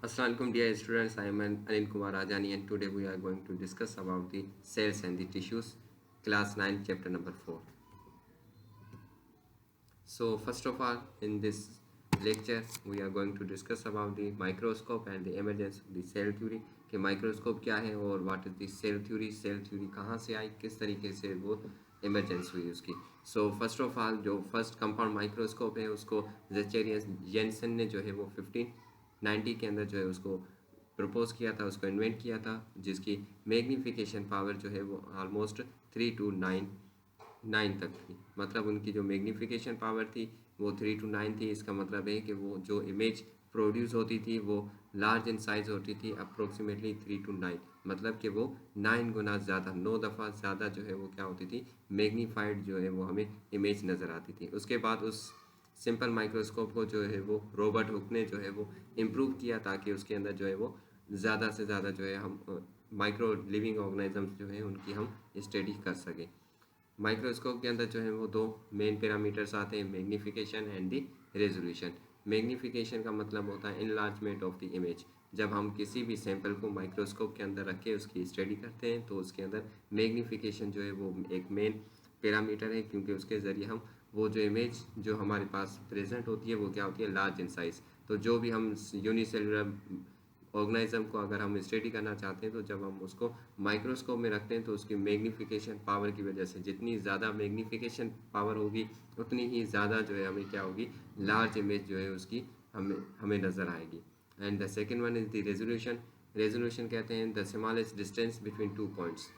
Assalamualaikum dear students, I am Anil Kumar Rajani and today we are going to discuss about the cells and the tissues, class 9 chapter number 4. So first of all, in this lecture we are going to discuss about the microscope and the emergence of the cell theory कि microscope क्या है और what is the cell theory कहाँ से आई, किस तरीके से वो इमरजेंस हुई उसकी। सो फर्स्ट ऑफ ऑल जो फर्स्ट कंपाउंड माइक्रोस्कोप है उसको ज़ेचेरियस जेनसन ने जो है वो 1590 के अंदर जो है उसको प्रपोज किया था, उसको इन्वेंट किया था, जिसकी मैग्नीफिकेशन पावर जो है वो ऑलमोस्ट 3 to 9 तक थी। मतलब उनकी जो मैग्नीफिकेशन पावर थी वो 3 to 9 थी। इसका मतलब है कि वो जो इमेज प्रोड्यूस होती थी वो लार्ज इन साइज होती थी, अप्रोक्सीमेटली 3 to 9, मतलब कि वो 9 गुना ज़्यादा, 9 दफ़ा ज़्यादा जो है वो क्या होती थी, मैग्नीफाइड जो है वो हमें इमेज नज़र आती थी। उसके बाद उस सिंपल माइक्रोस्कोप को जो है वो रॉबर्ट हुक ने जो है वो इम्प्रूव किया ताकि उसके अंदर जो है वो ज़्यादा से ज़्यादा जो है हम माइक्रो लिविंग ऑर्गेनिजम्स जो है उनकी हम स्टडी कर सकें। माइक्रोस्कोप के अंदर जो है वो दो मेन पैरामीटर्स आते हैं, magnification and the resolution. Magnification का मतलब होता है इनलार्जमेंट ऑफ द इमेज। जब हम किसी भी सैंपल को माइक्रोस्कोप के अंदर रख के उसकी स्टडी करते हैं तो उसके अंदर मैग्नीफिकेशन जो है वो एक मेन पैरामीटर है, क्योंकि उसके ज़रिए हम वो जो इमेज जो हमारे पास प्रेजेंट होती है वो क्या होती है, लार्ज इन साइज़। तो जो भी हम यूनिसेलुलर ऑर्गेनिज्म को अगर हम स्टडी करना चाहते हैं तो जब हम उसको माइक्रोस्कोप में रखते हैं तो उसकी मैग्नीफिकेशन पावर की वजह से जितनी ज़्यादा मैग्नीफिकेशन पावर होगी उतनी ही ज़्यादा जो है हमें क्या होगी, लार्ज इमेज जो है उसकी हमें हमें नज़र आएगी। And the second one is the resolution. Resolution कहते हैं the smallest distance between two points,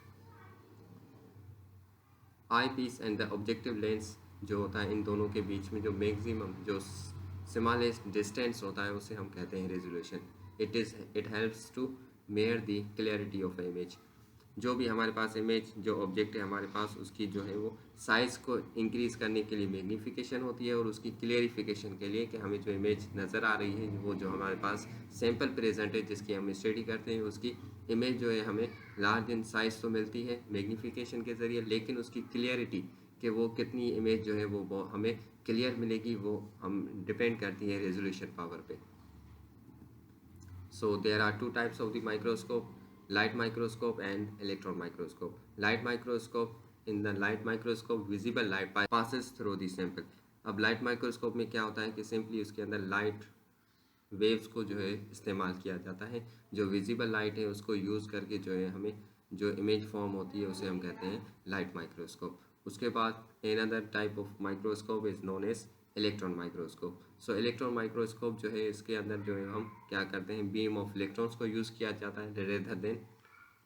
eyepiece and the objective lens जो होता है, इन दोनों के बीच में जो मैक्सिमम जो स्मॉलेस्ट डिस्टेंस होता है उसे हम कहते हैं resolution. It helps to measure the clarity of image. जो भी हमारे पास इमेज जो ऑब्जेक्ट है हमारे पास उसकी जो है वो साइज़ को इंक्रीज़ करने के लिए मैग्नीफिकेशन होती है, और उसकी क्लियरिफिकेशन के लिए कि हमें जो इमेज नज़र आ रही है वो जो हमारे पास सैंपल प्रेजेंट है जिसकी हम स्टडी करते हैं उसकी इमेज जो है हमें लार्ज इन साइज़ तो मिलती है मैग्नीफिकेशन के ज़रिए, लेकिन उसकी क्लियरिटी कि वो कितनी इमेज जो है वो हमें क्लियर मिलेगी वो हम डिपेंड करती है रेजोल्यूशन पावर पे। So there are two types of the microscope, light microscope and electron microscope. Light microscope, in the light microscope visible light passes through the sample. अब लाइट माइक्रोस्कोप में क्या होता है कि सिंपली उसके अंदर लाइट वेव्स को जो है इस्तेमाल किया जाता है, जो विजिबल लाइट है उसको यूज़ करके जो है हमें जो इमेज फॉर्म होती है उसे हम कहते हैं लाइट माइक्रोस्कोप। उसके बाद another type of microscope is known as electron microscope. So electron microscope जो है इसके अंदर जो है हम क्या करते हैं, बीम ऑफ इलेक्ट्रॉन्स को यूज़ किया जाता है rather than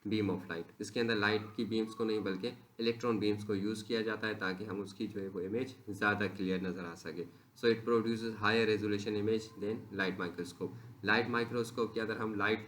beam of light. इसके अंदर लाइट की बीम्स को नहीं बल्कि इलेक्ट्रॉन बीम्स को यूज़ किया जाता है ताकि हम उसकी जो है वो इमेज ज़्यादा क्लियर नज़र आ सके। So it produces higher resolution image than light microscope. Light microscope के अंदर हम लाइट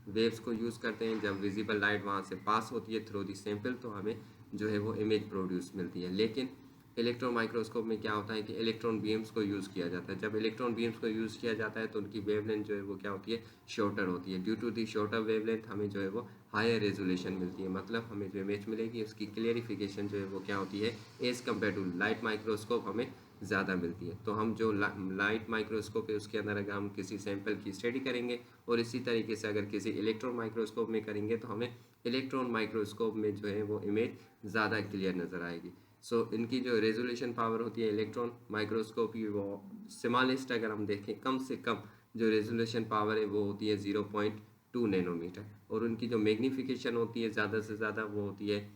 वेव्स को यूज़ करते हैं, जब विजिबल लाइट वहाँ से पास होती है थ्रू दी सैंपल तो हमें जो है वो इमेज प्रोड्यूस मिलती है। लेकिन इलेक्ट्रॉन माइक्रोस्कोप में क्या होता है कि इलेक्ट्रॉन बीम्स को यूज़ किया जाता है। जब इलेक्ट्रॉन बीम्स को यूज़ किया जाता है तो उनकी वेवलेंथ जो है वो क्या होती है, शॉर्टर होती है। Due to the shorter wavelength हमें जो है वो हायर रेजोल्यूशन मिलती है, मतलब हमें जो इमेज मिलेगी उसकी क्लियरिफिकेशन जो है वो क्या होती है, as compare to light microscope हमें ज़्यादा मिलती है। तो हम जो लाइट माइक्रोस्कोप है उसके अंदर अगर हम किसी सैंपल की स्टडी करेंगे और इसी तरीके से अगर किसी इलेक्ट्रॉन माइक्रोस्कोप में करेंगे तो हमें इलेक्ट्रॉन माइक्रोस्कोप में जो है वो इमेज ज़्यादा क्लियर नज़र आएगी। सो इनकी जो रेजोल्यूशन पावर होती है इलेक्ट्रॉन माइक्रोस्कोप की वो स्मॉलेस्ट अगर हम देखें कम से कम जो रेजोल्यूशन पावर है वो होती है 0.2 नैनोमीटर, और उनकी जो मैग्नीफिकेशन होती है ज़्यादा से ज़्यादा वो होती है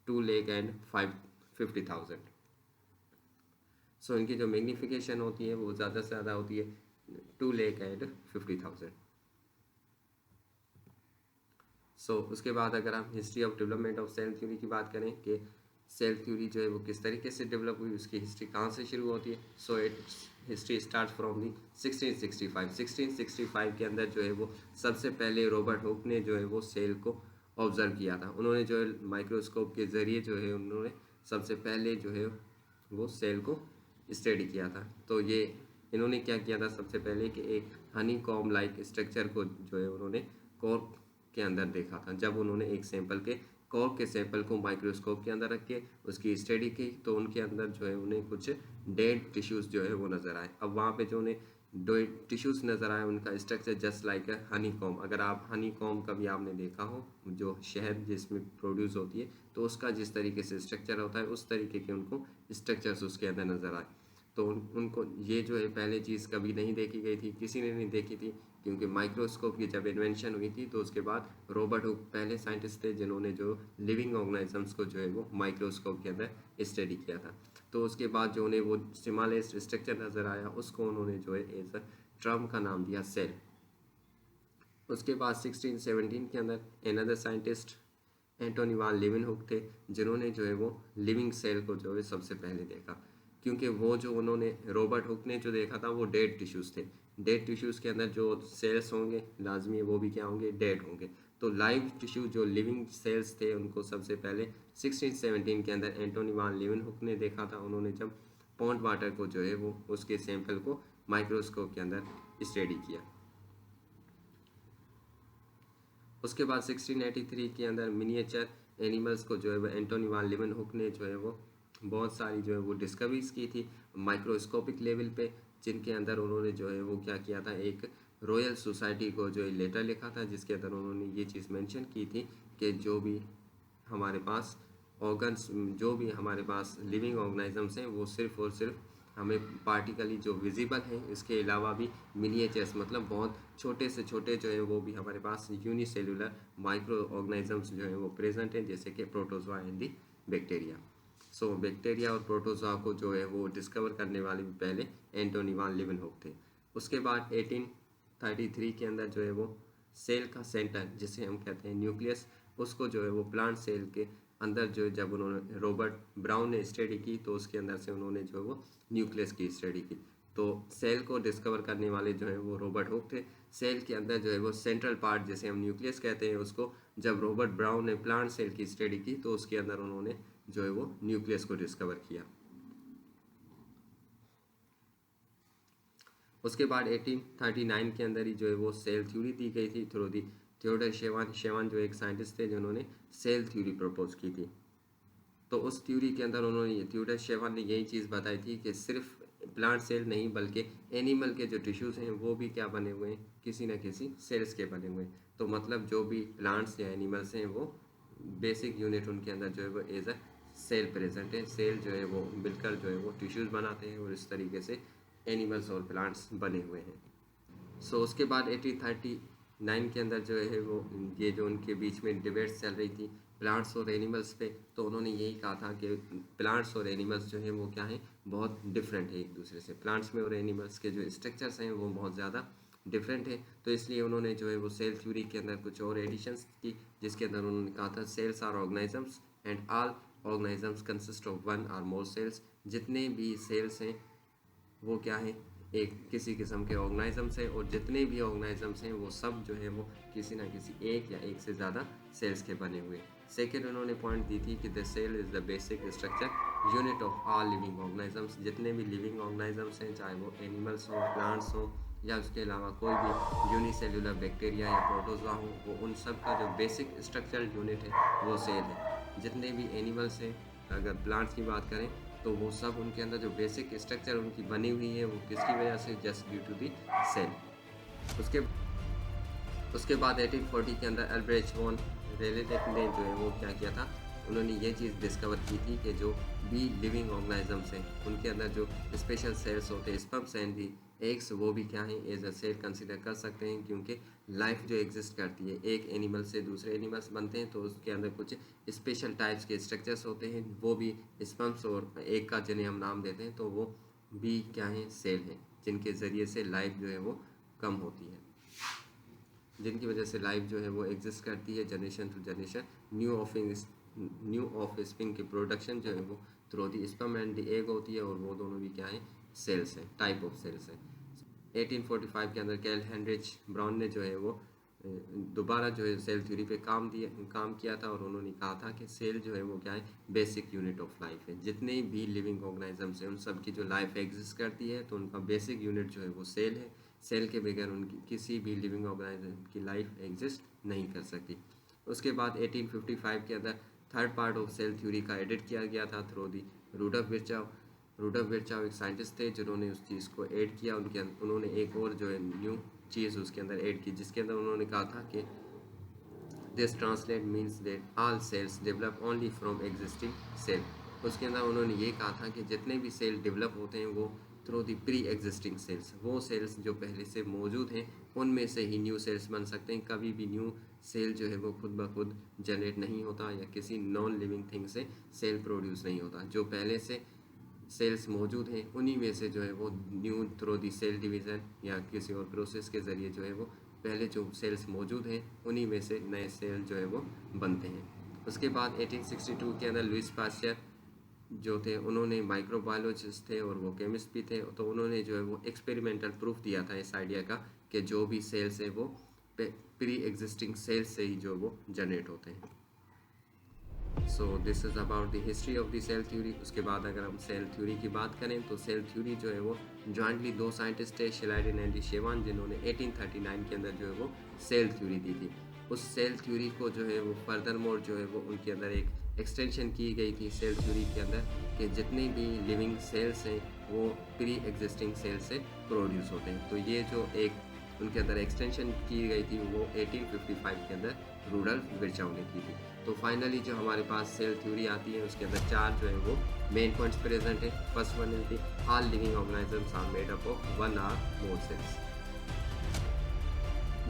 2,50,000। सो इनकी जो मैग्नीफिकेशन होती है वो ज़्यादा से ज़्यादा होती है 2,50,000। सो उसके बाद अगर हम history of development of cell theory की बात करें कि सेल थ्योरी जो है वो किस तरीके से डेवलप हुई, उसकी हिस्ट्री कहाँ से शुरू होती है। So it history start from the 1665 के अंदर जो है वो सबसे पहले रॉबर्ट हुक ने जो है वो सेल को ऑब्जर्व किया था। उन्होंने जो है माइक्रोस्कोप के ज़रिए जो है उन्होंने सबसे पहले जो है वो सेल को स्टडी किया था। तो ये इन्होंने क्या किया था सबसे पहले कि एक हनी कॉम लाइक स्ट्रक्चर को जो है उन्होंने कॉर्क के अंदर देखा था। जब उन्होंने एक सैंपल के कॉर्क के सैंपल को माइक्रोस्कोप के अंदर रख के उसकी स्टडी की तो उनके अंदर जो है उन्हें कुछ डेड टिश्यूज़ जो है वो नज़र आए। अब वहाँ पे जो उन्हें टिश्यूज नज़र आए, उनका structure just like a Honey com. अगर आप हनी कॉम कभी आपने देखा हो, जो शहद जिसमें प्रोड्यूस होती है, तो उसका जिस तरीके से स्ट्रक्चर होता है उस तरीके के उनको स्ट्रक्चर्स उसके अंदर नज़र आए। तो उनको ये जो है पहले चीज़ कभी नहीं देखी गई थी, किसी ने नहीं देखी थी, क्योंकि माइक्रोस्कोप की जब इन्वेंशन हुई थी तो उसके बाद रॉबर्ट हुक पहले साइंटिस्ट थे जिन्होंने जो लिविंग ऑर्गेनिजम्स को जो है वो माइक्रोस्कोप के अंदर स्टडी किया था। तो उसके बाद जो उन्हें वो स्टिमुलस स्ट्रक्चर नज़र आया, उसको उन्होंने जो है एज अ ट्रम का नाम दिया सेल। उसके बाद 1617 के अंदर एनदर साइंटिस्ट एंटोनी वान लीवेनहुक थे, जिन्होंने जो है वो लिविंग सेल को जो है सबसे पहले देखा, क्योंकि वो जो उन्होंने रॉबर्ट हुक ने जो देखा था वो डेड टिश्यूज़ थे। डेड टिश्यूज़ के अंदर जो सेल्स होंगे लाजमी है वो भी क्या होंगे, डेड होंगे। तो लाइव टिश्यू जो लिविंग सेल्स थे उनको सबसे पहले 1617 के अंदर एंटोनी वान लीवेनहुक ने देखा था। उन्होंने जब पॉन्ड वाटर को जो है वो उसके सैंपल को माइक्रोस्कोप के अंदर स्टडी किया। उसके बाद 1683 के अंदर मिनिएचर एनिमल्स को जो है वो एंटोनी वान लीवेनहुक ने जो है वो बहुत सारी जो है वो डिस्कवरीज की थी माइक्रोस्कोपिक लेवल पे, जिनके अंदर उन्होंने जो है वो क्या किया था, एक रॉयल सोसाइटी को जो लेटर लिखा था, जिसके अंदर उन्होंने ये चीज़ मेंशन की थी कि जो भी हमारे पास ऑर्गन्स, जो भी हमारे पास लिविंग ऑर्गेनिजम्स हैं, वो सिर्फ और सिर्फ हमें पार्टिकली जो विजिबल हैं, इसके अलावा भी मिनिएचर्स मतलब बहुत छोटे से छोटे जो है वो भी हमारे पास यूनिसेलुलर माइक्रो ऑर्गेनिजम्स जो है वो प्रेजेंट हैं, जैसे कि protozoa and the bacteria. So bacteria और प्रोटोजोआ को जो है वो डिस्कवर करने वाले भी पहले एंटोनी वान लीवेनहुक थे। उसके बाद 1833 के अंदर जो है वो सेल का सेंटर जिसे हम कहते हैं न्यूक्लियस, उसको जो है वो प्लांट सेल के अंदर जो जब उन्होंने रॉबर्ट ब्राउन ने स्टडी की तो उसके अंदर से उन्होंने जो है वो न्यूक्लियस की स्टडी की। तो सेल को डिस्कवर करने वाले जो है वो रॉबर्ट हुक थे। सेल के अंदर जो है वो सेंट्रल पार्ट जिसे हम न्यूक्लियस कहते हैं, उसको जब रॉबर्ट ब्राउन ने प्लांट सेल की स्टडी की तो उसके अंदर उन्होंने जो है वो न्यूक्लियस को डिस्कवर किया। उसके बाद 1839 के अंदर ही जो है वो सेल थ्योरी दी गई थी थ्रू दी थियोडर शेवान। शेवान जो एक साइंटिस्ट थे जिन्होंने सेल थ्योरी प्रपोज की थी। तो उस थ्योरी के अंदर उन्होंने थियोडर शेवान ने यही चीज़ बताई थी कि सिर्फ प्लांट सेल नहीं बल्कि एनिमल के जो टिश्यूज़ हैं वो भी क्या बने हुए हैं, किसी न किसी सेल्स के बने हुए हैं। तो मतलब जो भी प्लांट्स या एनिमल्स हैं वो बेसिक यूनिट उनके अंदर जो है वो एज अ सेल प्रेजेंट है। सेल जो है वो मिलकर जो है वो टिश्यूज़ बनाते हैं और इस तरीके से एनिमल्स और प्लांट्स बने हुए हैं। सो उसके बाद 1839 के अंदर जो है वो ये जो उनके बीच में डिबेट्स चल रही थी प्लांट्स और एनिमल्स पे, तो उन्होंने यही कहा था कि प्लांट्स और एनिमल्स जो हैं वो क्या हैं, बहुत डिफरेंट है एक दूसरे से। प्लांट्स में और एनिमल्स के जो स्ट्रक्चर्स हैं वो बहुत ज़्यादा डिफरेंट है। तो इसलिए उन्होंने जो है वो सेल थ्योरी के अंदर कुछ और एडिशंस की, जिसके अंदर उन्होंने कहा था cells are organisms and all organisms consist of one or more cells. जितने भी सेल्स हैं वो क्या है, एक किसी किस्म के ऑर्गेनिजम्स हैं, और जितने भी ऑर्गेनिजम्स हैं वो सब जो है वो किसी ना किसी एक या एक से ज़्यादा सेल्स के बने हुए हैं। सेकेंड उन्होंने पॉइंट दी थी कि the cell is the basic structure unit of all living organisms. जितने भी लिविंग ऑर्गेनिजम्स हैं, चाहे वो एनिमल्स हों, प्लांट्स हों, या उसके अलावा कोई भी यूनिसेलुलर बैक्टीरिया या प्रोटोजोआ हो, वो उन सब का जो बेसिक स्ट्रक्चरल यूनिट है वो सेल है। जितने भी एनिमल्स हैं, अगर प्लांट्स की बात करें तो वो सब उनके अंदर जो बेसिक स्ट्रक्चर उनकी बनी हुई है वो किसकी वजह से, just due to the cell. उसके उसके बाद 1840 के अंदर अल्ब्रेcht वॉन रेलेटेक ने जो है वो क्या किया था, उन्होंने ये चीज़ डिस्कवर की थी कि जो भी लिविंग ऑर्गेनिजम्स हैं उनके अंदर जो स्पेशल सेल्स होते हैं, स्पर्म्स एंड दी एग्स, वो भी क्या है एज अ सेल कंसिडर कर सकते हैं, क्योंकि लाइफ जो एग्जिस्ट करती है एक एनिमल से दूसरे एनिमल्स बनते हैं तो उसके अंदर कुछ स्पेशल टाइप्स के स्ट्रक्चर्स होते हैं, वो भी स्पर्म्स और एग का जिन्हें हम नाम देते हैं, तो वो भी क्या है, सेल हैं, जिनके ज़रिए से लाइफ जो है वो कम होती है, जिनकी वजह से लाइफ जो है वो एग्जिस्ट करती है generation to generation. New offspring की प्रोडक्शन जो है वो through the sperm and the egg होती है, और वो दोनों भी क्या है, सेल्स हैं, टाइप ऑफ सेल्स हैं। 1845 के अंदर कैल हेनरिच ब्राउन ने जो है वो दोबारा जो है सेल थ्योरी पे काम किया था, और उन्होंने कहा था कि सेल जो है वो क्या है, बेसिक यूनिट ऑफ लाइफ है। जितने भी लिविंग ऑर्गेनिजम्स हैं उन सब की जो लाइफ एग्जिस्ट करती है तो उनका बेसिक यूनिट जो है वो सेल है। सेल के बगैर उनकी किसी भी लिविंग ऑर्गेनिज्म की लाइफ एग्जिस्ट नहीं कर सकती। उसके बाद 1855 के अंदर third part of cell theory का एडिट किया गया था through the Rudolf Virchow. Rudolf Virchow एक साइंटिस्ट थे जिन्होंने उस चीज़ को ऐड किया, उन्होंने एक और जो है न्यू चीज़ उसके अंदर ऐड की, जिसके अंदर उन्होंने कहा था कि this translate means that all cells develop only from existing cell. उसके अंदर उन्होंने ये कहा था कि जितने भी सेल डेवलप होते हैं वो थ्रू दी प्री एग्जिस्टिंग सेल्स, वो सेल्स जो पहले से मौजूद हैं उनमें से ही न्यू सेल्स बन सकते हैं। कभी भी न्यू सेल जो है वो खुद ब खुद जनरेट नहीं होता या किसी नॉन लिविंग थिंग से सेल प्रोड्यूस नहीं होता। जो पहले से सेल्स मौजूद हैं उन्हीं में से जो है वो new through the cell division या किसी और प्रोसेस के ज़रिए जो है वो पहले जो सेल्स मौजूद हैं उन्हीं में से नए सेल जो है वो बनते हैं। उसके बाद 1862 के अंदर लुइस पास्चर जो थे उन्होंने माइक्रोबायोलॉजिस्ट थे और वो केमिस्ट भी थे, तो उन्होंने जो है वो एक्सपेरिमेंटल प्रूफ दिया था इस आइडिया का कि जो भी सेल्स है वो प्री एग्जिस्टिंग सेल्स से ही जो वो जनरेट होते हैं। So this is about the history of the cell theory. उसके बाद अगर हम सेल थ्योरी की बात करें तो सेल थ्योरी जो है वो जॉइंटली दो साइंटिस्ट थे, शिलाइडेन एंड शेवान, जिन्होंने 1839 के अंदर जो है वो सेल थ्योरी दी थी। उस सेल थ्योरी को जो है वो फर्दर मोर जो है वो उनके अंदर एक एक्सटेंशन की गई थी सेल थ्योरी के अंदर कि जितने भी लिविंग सेल्स हैं वो प्री एग्जिस्टिंग सेल से प्रोड्यूस होते हैं। तो ये जो एक उनके अंदर एक्सटेंशन की गई थी वो 1855 के अंदर रूडोल्फ विर्चाव ने की थी। तो फाइनली जो हमारे पास सेल थ्योरी आती है उसके अंदर चार जो है वो मेन पॉइंट्स प्रेजेंट है। First one is the all living organisms are made up of one or more cells.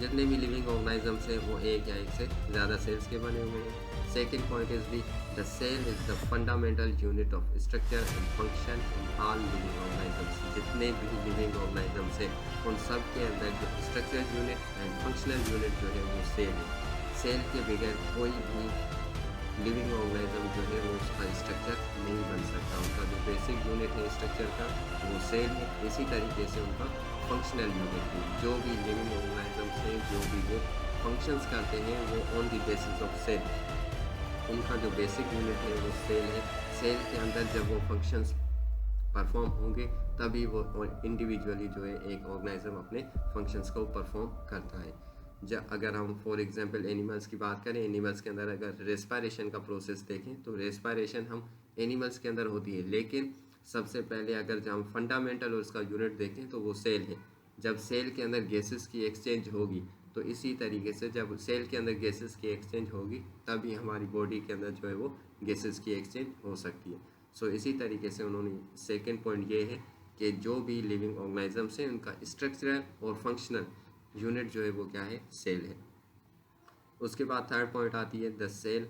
जितने भी लिविंग ऑर्गेनिजम्स हैं वो एक या एक से ज़्यादा सेल्स के बने हुए हैं। Second point is the cell is the fundamental unit of structure and function in all living organisms. जितने भी लिविंग ऑर्गेनिजम्स हैं उन सब के अंदर जो structural unit and functional unit जो है वो सेल है। सेल के बगैर कोई भी लिविंग ऑर्गेनिज्म जो है वो उसका स्ट्रक्चर नहीं बन सकता। उनका जो बेसिक यूनिट है स्ट्रक्चर का वो सेल है। इसी तरीके से उनका फंक्शनल यूनिट है। जो भी लिविंग ऑर्गेनिजम्स हैं जो भी वो फंक्शंस करते हैं वो on the basis of cell. उनका जो बेसिक यूनिट है वो सेल है। सेल के अंदर जब वो फंक्शंस परफॉर्म होंगे तभी वो इंडिविजुअली जो है एक ऑर्गेनिज्म अपने फंक्शंस को परफॉर्म करता है। अगर हम फॉर एग्जांपल एनिमल्स की बात करें, एनिमल्स के अंदर अगर रेस्पायरेशन का प्रोसेस देखें तो रेस्पायरेशन हम एनिमल्स के अंदर होती है, लेकिन सबसे पहले अगर जब हम फंडामेंटल और उसका यूनिट देखें तो वो सेल है। जब सेल के अंदर गैसेस की एक्सचेंज होगी तो इसी तरीके से जब सेल के अंदर गैसेस की एक्सचेंज होगी तभी हमारी बॉडी के अंदर जो है वो गैसेस की एक्सचेंज हो सकती है। सो इसी तरीके से उन्होंने सेकेंड पॉइंट ये है कि जो भी लिविंग ऑर्गेनिजम्स हैं उनका स्ट्रक्चरल और फंक्शनल यूनिट जो है वो क्या है, सेल है। उसके बाद थर्ड पॉइंट आती है the cell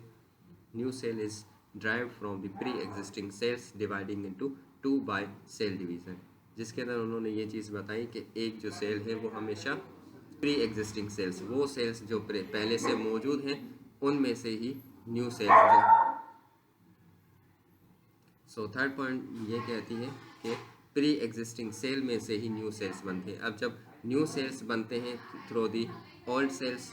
new cell is derived from the pre existing cells dividing into two by cell division, जिसके अंदर उन्होंने ये चीज़ बताई कि एक जो सेल है वो हमेशा प्री एग्जिस्टिंग सेल्स, वो सेल्स जो पहले से मौजूद हैं उनमें से ही न्यू सेल्स जो। सो थर्ड पॉइंट ये कहती है कि प्री एग्जिस्टिंग सेल में से ही न्यू सेल्स बनते हैं। अब जब न्यू सेल्स बनते हैं थ्रू दी ओल्ड सेल्स,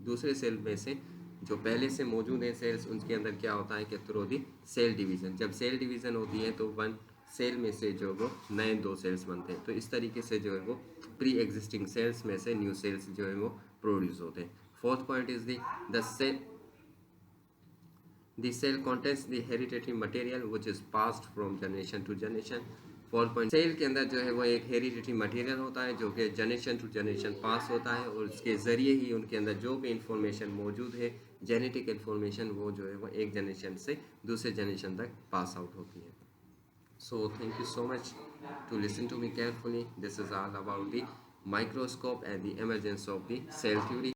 दूसरे सेल में से जो पहले से मौजूद हैं सेल्स उनके अंदर क्या होता है कि थ्रू दी सेल डिवीज़न, जब सेल डिवीज़न होती है तो वन सेल में से जो वो नए दो सेल्स बनते हैं। तो इस तरीके से जो है वो प्री एग्जिस्टिंग सेल्स में से न्यू सेल्स जो है वो प्रोड्यूस होते हैं। Fourth point is the cell contains the hereditary material which is passed from generation to generation। 4 point cell के अंदर जो है वो एक हेरिडिटरी मटेरियल होता है जो कि जनरेशन टू जनरेशन पास होता है और उसके ज़रिए ही उनके अंदर जो भी इंफॉर्मेशन मौजूद है जेनेटिक इंफॉर्मेशन वो जो है वो एक जनरेशन से दूसरे जनरेशन तक पास आउट होती है। So thank you so much to listen to me carefully. This is all about the microscope and the emergence of the cell theory.